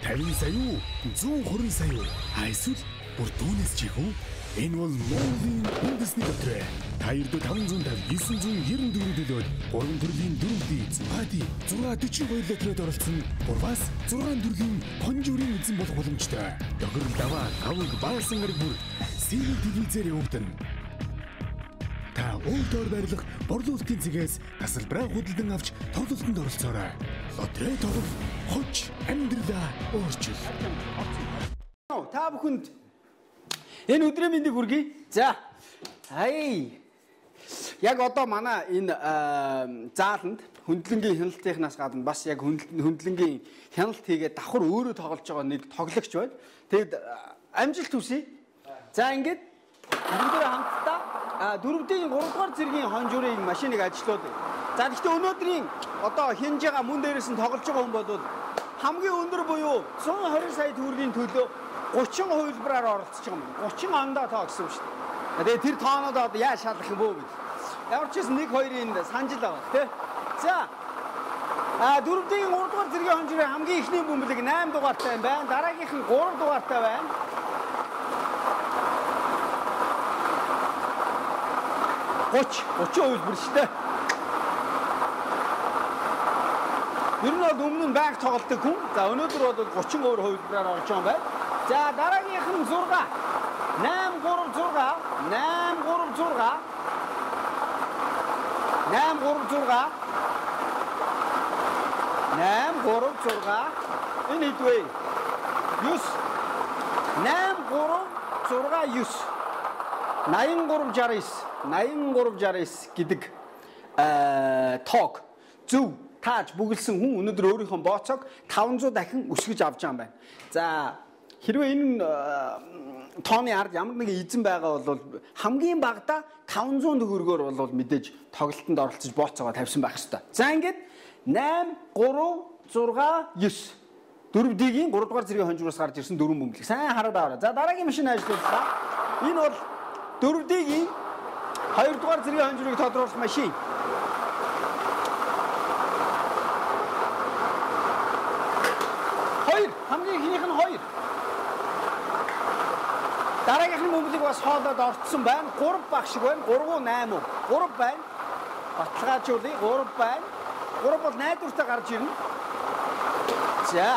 50 сая уу? 120 сая уу? Эсвэл бүр түүнээс ч их үү? Энэ бол Монголын үндэсний дотроо. Та ирдэ 550 994 төлөөд 3 төрлийн 4D, 640 литрээр оролцсон. Бургаас 6 төрлийн хонжуурын эзэн болох боломжтой. Дохирол даваа аваг баасан гараг бүр сэрэг телевизээр явагдана. Та өөрөөр байрлах борлуулалтын цэгээс тасалбараа худалдан авч тоглолтод оролцоорой. Лотерей тоглох хоч амьдралаа өөрчил. Та бүхэнд энэ өдрийн мэндийг хүргэе. За. Яг одоо манай энэ зааланд хөндлөнгийн хяналтынхнаас гадна бас яг хөндлөнгийн хяналт хийгээд давхар өөрөө тоглож байгаа нэг тоглогч байна. Тэгэд амжилт хүсье. За ингээд бүгдээ хамтдаа 4-ийн 3-р зэргийн хонжуурын машиныг ажиллуулъя. За гэхдээ өнөөдрийн одоо хинж байгаа мөн дээрээс нь тоглож байгаа хүн бол хамгийн өндөр буюу 120 сая төгрөгийн төлөө 30 хувилбараар оролцож байгаа юм. 30 ондоо тоо гэсэн үг шүү дээ. Тэгээ тэр тоонууд одоо яаж шалах юм бөө гэж. Ямар ч юм 1-2-ын санжил байгаа тий. За 4-ийн 3-р зэргийн хонжуурын хамгийн ихний бөмбөлөг 8 дугаартай юм байна. Дараагийнх нь 3 дугаартай байна. Гоч хувилбар шүү дээ. Ер нь бол өмнө нь байнга тоглолтог хүн. За өнөөдөр бол 30 хувилбараар орж байгаа юм байна. За дараагийнх нь 6 836 энэ хэдвэ 9 8369 гэдэг тоог зөв тааж бүгэлсэн хүн өнөөдөр өөрийнхөө бооцоог 500 дахин өсгөж авч байгаа юм байна. За хэрвээ энэ тооны ард ямар нэгэн эзэн байгаа бол хамгийн багадаа 500 төгрөгөөр бол мэдээж тоглолтод оролцож бооцоогоо тавьсан байх ёстой. За ингээд 8 3 6 9 4D-ийн 3-р зэргийн хонжуураас гарч ирсэн 4 бөмбөлөг. Сайн хараад аваарай. За дараагийн машин ажиллууллаа. Энэ бол 4D-ийн 2-р зэргийн хонжуурыг тодруулах машин. Хамгийн ихнийх нь 2. Дараагийнх нь бөмбөлөг бас хоолоод орцсон байна. 3 багшиг байна. 3-8 уу? 3 байна. Баталгаажуулъя. 3 байна. 3 бол найдвартай гарч ирнэ. За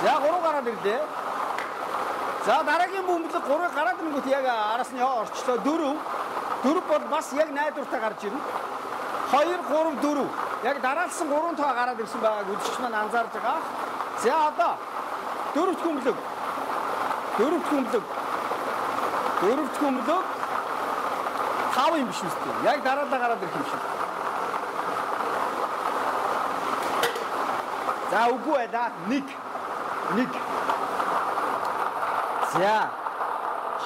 3 гараад ирлээ. За дараагийн бөмбөлөг 3-ыг гараад ирэнгүүт яг араас нь орчлоо. 4 бол бас яг найдвартай гарч ирнэ. 2 3 4. Яг дараалсан 3 тоо гараад ирсэн байгааг үзэгч маань анзаарж байгаа. За одоо 4-р бөмбөлөг 5 юм биш үстэй. Яг дараалал гараад ирэх юм шиг. За үгүй ээ да 1. За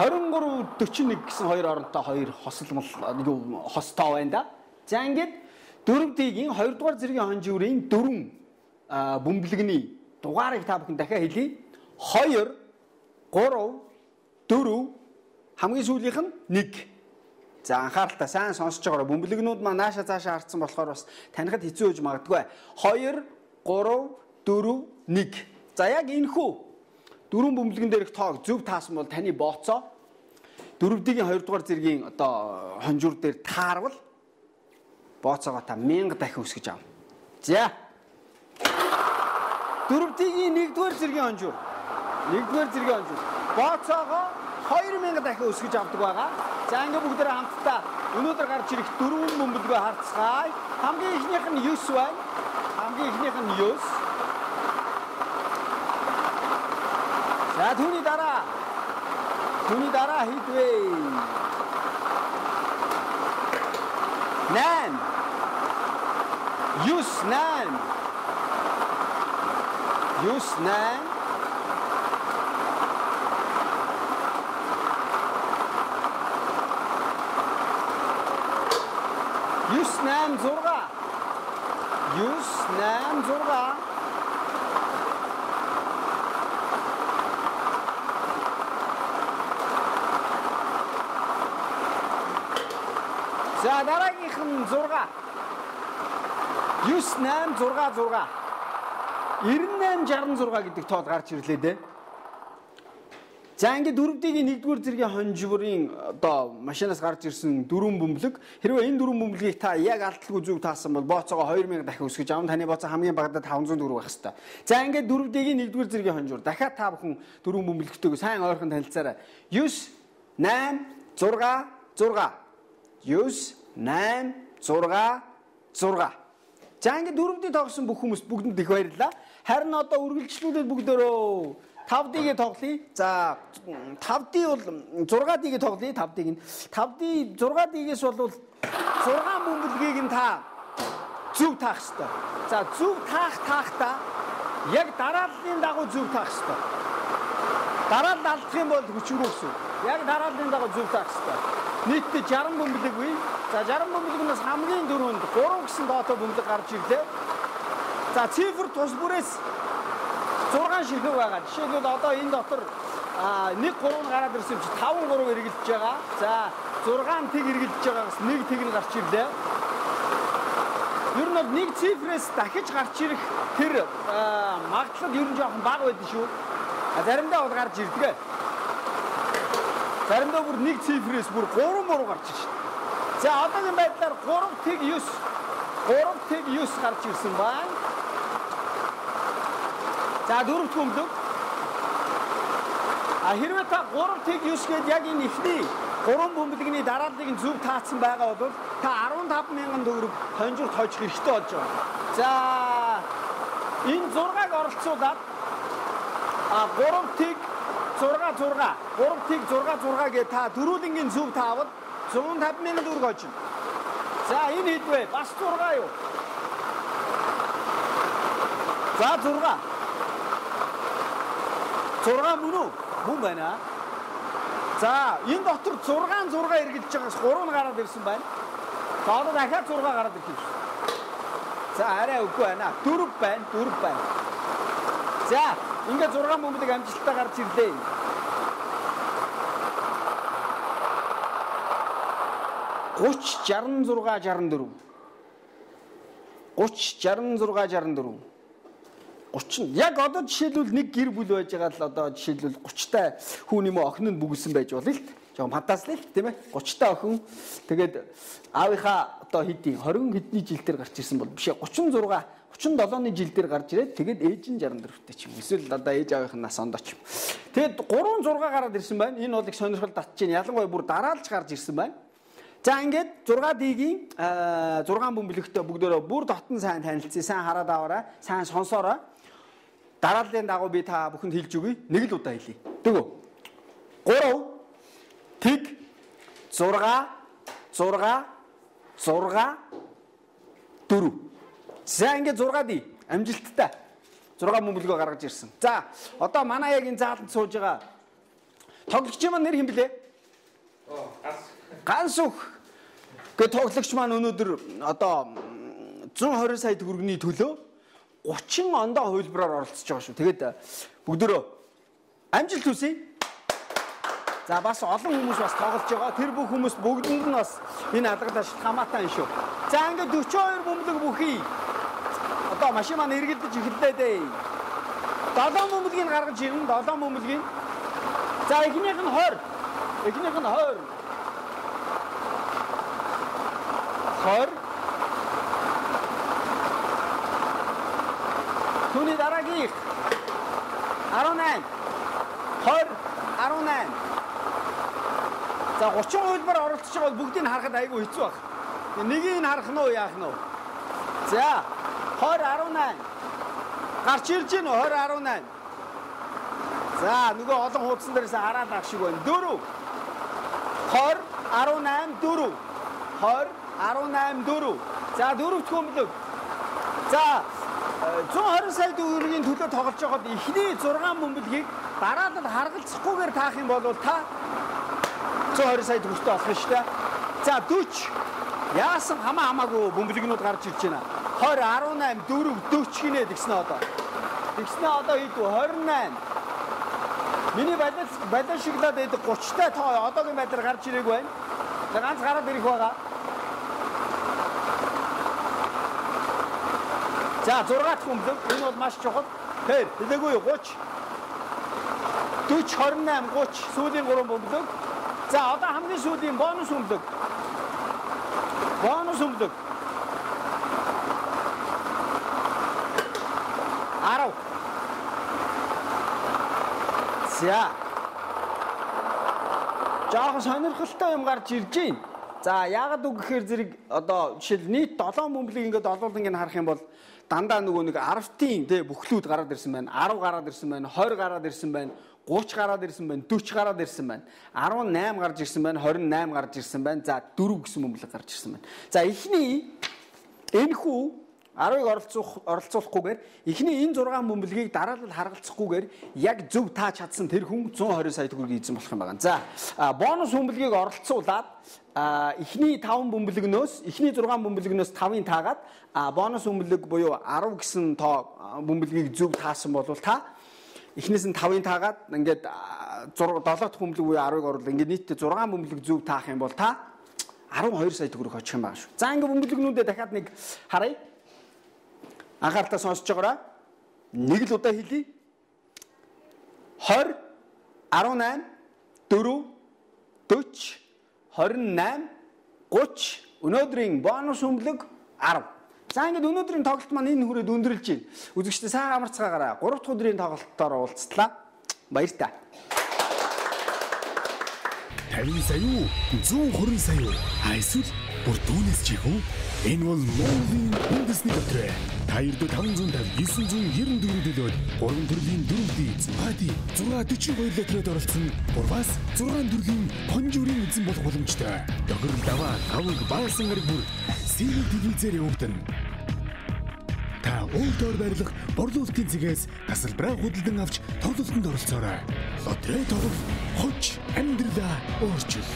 23-41 гэсэн хоёр оронтой хоёр хостоо байна да. За ингээд 4D-ийн 2-р зэргийн хонжуурын 4 бөмбөлөгний дугаарыг та бүхэн дахиад хэлье. 2 3 4 хамгийн сүүлийнх нь 1. За анхааралтай сайн сонсож байгаарай. Бөмбөлөгнүүд маань нааша цаашаа харцсан болохоор бас танихад хэцүү гэж магадгүй. 2 3 4 1. За яг энэхүү 4 бөмбөлгөн дээрх тоог зөв таасан бол таны бооцоо 4D-ийн 2-р зэргийн одоо хонжуур дээр таарвал бооцоогоо та 1000 дахин өсгөж аав. За 4D-ийн 1-р зэргийн хонжуур. Бооцоогоо 2000 дахин өсгөж авдаг байгаа. За ингээ бүгдээрээ хамтдаа өнөөдөр гарч ирэх 4 бөмбөлгөө харцгаая. Хамгийн ихнийх нь 9 байна. За түүний дараа хийдвэ. 9 За дараагийнх нь 6. 9 8 6 6. 9866 гэдэг тоол гарч ирлээ дээ. За ингээд дөрөвдгийн 1-р зэргийн хонжборын одоо машинаас гарч ирсэн дөрвөн бөмбөлөг хэрвээ энэ дөрвөн бөмбөлгийг та яг алдалгүй зүг таасан бол бооцоогоо 2000 дахин өсгөж авна. Таны бооцоо хамгийн багадаа 504 байх хэвээр. За ингээд дөрөвдгийн 1-р зэргийн хонжбор дахиад та бүхэн дөрвөн бөмбөлөгтэйг сайн ойрхон танилцаарай. 9 8 6 6 9 8 6 6. За ингээд дөрөвдгийг тоглосон бүх хүмүүс бүгдэнд их баярлалаа. Харин одоо үргэлжлүүлээд бүгдөө 5D-гээ тоглоё. За 5D бол 6D-гээ тоглоё. 5D-г нь 5D 6D-гээс бол 6 бөмбөлгийг нь та зүг таах ёстой. За зүг таахтаа яг дарааллын дагуу зүг таах ёстой. Дараалал алдах юм бол хүчрүү гэсэн. Яг дарааллын дагуу зүг таах ёстой. Нийтдээ 60 бөмбөлөг бий. За 60 бөмбөлгнөөс хамгийн дөрөвөнд 3 гэсэн доотой бөмбөлөг гарч ирлээ. За цифр тус бүрээс 6 ширхэг байгаа. Жишээлбэл одоо энэ дотор 1-3 гараад ирсэн чи 5-3 эргэлдэж байгаа. За 6 тэг эргэлдэж байгаагаас 1 тэг нь гарч ирлээ. Ер нь бол нэг цифрээс дахиж гарч ирэх тэр магадлал ер нь жоохон бага байдаг шүү. Заримдаа бол гарч ирдэг. Заримдаа бүр нэг цифрээс бүр 3-3 гарч ирж байна. За одоогийн байдлаар 3 тэг 9 гарч ирсэн байна. За дөрөвт бөмбөлөг. Хэрвээ та 3 тэг 9 гээд яг энэ ихний 3 бөмбөлөгний дарааллыг нь зөв таацсан байгаа бол та 15,000 төгрөг хонжирт хожих хэрэгтэй болж байгаа. За энэ 6-г оролцуулаад 3 тэг 6 гээ та дөрүүлэнгийн зөв таавал 150,000 төгрөг хожно. За энэ хэд вэ? Бас 6 юу? За 6 мөн үү? Мөн байна. За энэ дотор 6 эргэлдэж байгаас 3 нь гараад ирсэн байна. Одоо дахиад 6 гараад ирэх юм шиг. За арай үгүй байна. 4 байна. За ингээд 6 бөмбөлөг амжилттай гарч ирлээ. 30 66 64 30 яг одоо жишээлбэл нэг гэр бүл байж байгаа л одоо жишээлбэл 30-та хүн юм уу охин нь бүгэлсэн байж болно л т. Жоо фантастай л тийм ээ 30-та охин тэгээд аавынхаа одоо хэдийн 20 хэдний жил дээр гарч ирсэн бол биш 37-ны жил дээр гарч ирээд тэгээд ээж нь 64-тэй ч юм. Эсвэл одоо ээж аавынх нь нас ондооч юм. Тэгээд 3-6 гараад ирсэн байна. Энэ бол их сонирхол татж байна. Ялангуяа бүр дараалж гарч ирсэн байна. За ингээд 6D-гийн 6 бөмбөлөгтэй бүгдөө бүр дотн сайн танилцъя. Сайн хараад аваарай. Сайн сонсоорой. Дарааллын дагуу би та бүхэнд хэлж өгье. Нэг л удаа хэлье. Тэгвэл 3 тэг 6 4. За ингээд 6D амжилттай 6 бөмбөлгөө гаргаж ирсэн. За одоо манай яг энэ зааланд сууж байгаа тоглогчийн маань нэр хэм блэ? Ганс үг. Гэхдээ тоглогч маань өнөөдөр одоо 120 сая төгрөгийн төлөө 30 ондоо хувилбараар оролцож байгаа шүү. Тэгээд бүгдөө амжилт хүсье. За бас олон хүмүүс бас тоглож байгаа. Тэр бүх хүмүүс бүгдэнд нь бас энэ алгад ашиг хамаатай шүү. За ингээд 42 бөмбөлөг бүхий. Одоо машин маань эргэлдэж эхэллээ дээ. 7 бөмбөлгийг гаргаж ирнэ. 7 бөмбөлгийг. За эхнийх нь 20. 20. Түүний дараагийн 18. 20 18. За 30 хувилбар оролцож байгаа бол бүгдийг харахад айгүй хэцүү баг. Нэгийг нь харах нь уу яах нь уу? За 20 18. Гарч ирж гин 20 18. За нөгөө олон хуудсан дээрээс хараад ах шиг байна. 4 20 18 4 20 18 4. За дөрөвт бөмбөлөг. За 120 сая төгрөгийн төлөө тоглож байгаад эхний 6 бөмбөлгийг дараалал харгалзахгүйгээр таах юм бол та 120 сая төгрөгтэй болох шүү дээ. За 40. Яасан хамаагүй бөмбөлгнүүд гарч ирж байна. 20 18 4 40 гинэ тэгснэ одоо. Тэгснэ одоо хийдүү 28. Миний балан шиглаад байдаг 30-тай тоо одоогийн байдлаар гарч ирээгүй байна. Ганц гараад ирэх байгаа. За 6 дахь бөмбөг. Энэ бол маш чухал. Тэгэхээр хэлээгүй 30 40 28 30 сүүлийн 3 бөмбөг. За одоо хамгийн сүүлийн бонус бөмбөг. Бонус бөмбөг. 10. За. Жаахан сонирхолтой юм гарч ирж байна. За яагаад үг гэхээр зэрэг одоо жишээл нийт 7 бөмбөлийг ингээд олуулан ингэ харах юм бол дандаа нөгөө нэг 10-ийн тий бүхлүүд гараад ирсэн байна. 10 гараад ирсэн байна. 20 гараад ирсэн байна. 30 гараад ирсэн байна. 40 гараад ирсэн байна. 18 гарч ирсэн байна. 28 гарч ирсэн байна. За 4 гэсэн бөмбөлөг гарч ирсэн байна. За эхний энэхүү 10-ыг оролцуулахгүйгээр эхний энэ 6 бөмбөлгийг дараалал харгалзахгүйгээр яг зөв тааж чадсан тэр хүн 120 сая төгрөгийг эзэн болох юм байна. За бонус бөмбөлгийг оролцуулаад эхний 5 бөмбөлгнөөс эхний 6 бөмбөлгнөөс 5-ыг таагаад бонус бөмбөлөг буюу 10 гэсэн тоо бөмбөлгийг зөв таасан бол та эхнээс нь 5-ыг таагаад ингээд 7 дахь бөмбөлөг буюу 10-ыг оруулаад ингээд нийтдээ 6 бөмбөлөг зөв таах юм бол та 12 сая төгрөг очих юм байна шүү. За ингээд бөмбөлгнүүдэд дахиад нэг харъя. Анхааралтай сонсож байгаарай. Нэг л удаа хэлье. 20 18 4 40 28 30 өнөөдрийн бонус бөмбөлөг 10. За ингээд өнөөдрийн тоглолт маань энэ хүрээд өндөрлж байна. Үзэгчдээ сайн амарцгаагаарай. 3 дахь өдрийн тоглолтоор уулзтлаа. Баяртай. 50 сая юу? 120 сая юу? Эсвэл бүр түүнээс ч их үү? Энэ бол Монголын үндэсний дотроо. 2,550 994 төлөөд 3 төрлийн дөрөвдөө эзэн Бади 642 лотроод оролцсон. Бурбас 6 төрлийн конжурын эзэн болох боломжтой. Дохир даваа аваг баасан гараг бүр сэлэг телевизээр явагдана. Та өөрөөр барилах борлуулалтын цэгээс тасалбараа худалдан авч тоглолтод оролцоорой. Лотерей тоглох хоч амьдралаа өөрчил.